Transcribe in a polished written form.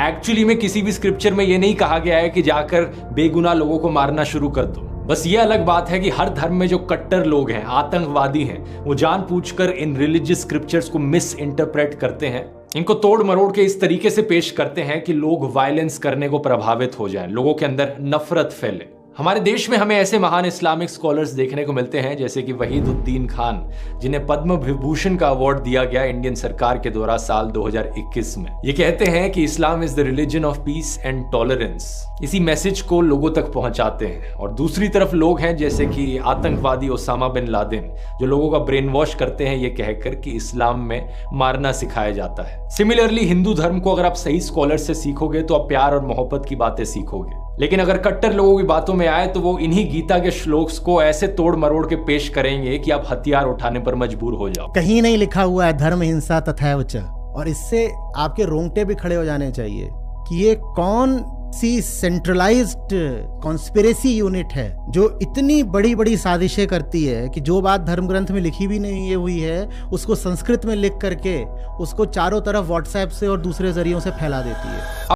Actually में किसी भी स्क्रिप्चर में ये नहीं कहा गया है कि जाकर बेगुनाह लोगों को मारना शुरू कर दो। बस ये अलग बात है कि हर धर्म में जो कट्टर लोग हैं, आतंकवादी हैं, वो जानबूझकर इन रिलीजियस स्क्रिप्चर्स को मिस इंटरप्रेट करते हैं, इनको तोड़ मरोड़ के इस तरीके से पेश करते हैं कि लोग वायलेंस करने को प्रभावित हो जाएं, लोगों के अंदर नफरत फैले। हमारे देश में हमें ऐसे महान इस्लामिक स्कॉलर्स देखने को मिलते हैं जैसे कि वहीदुद्दीन खान, जिन्हें पद्म विभूषण का अवार्ड दिया गया इंडियन सरकार के द्वारा साल 2021 में। ये कहते हैं कि Islam is the religion of peace and tolerance. इसी मैसेज को लोगों तक पहुंचाते हैं। और दूसरी तरफ लोग हैं जैसे कि आतंकवादी ओसामा बिन लादेन, जो लोगों का ब्रेन वॉश करते हैं ये कहकर कि इस्लाम में मारना सिखाया जाता है। सिमिलरली हिंदू धर्म को अगर आप सही स्कॉलर से सीखोगे तो आप प्यार और मोहब्बत की बातें सीखोगे, लेकिन अगर कट्टर लोगों की बातों में आए तो वो इन्हीं गीता के श्लोक्स को ऐसे तोड़ मरोड़ के पेश करेंगे कि आप हथियार उठाने पर मजबूर हो जाओ। कहीं नहीं लिखा हुआ है धर्म हिंसा तथैव च, और इससे आपके रोंगटे भी खड़े हो जाने चाहिए कि ये कौन सी सेंट्रलाइज्ड कॉन्स्पिरेसी यूनिट है जो इतनी बड़ी बड़ी साजिशें करती है कि जो बात धर्म ग्रंथ में लिखी भी नहीं हुई है उसको संस्कृत में लिख करके उसको चारों तरफ व्हाट्सएप से और दूसरे जरियों से फैला देती है।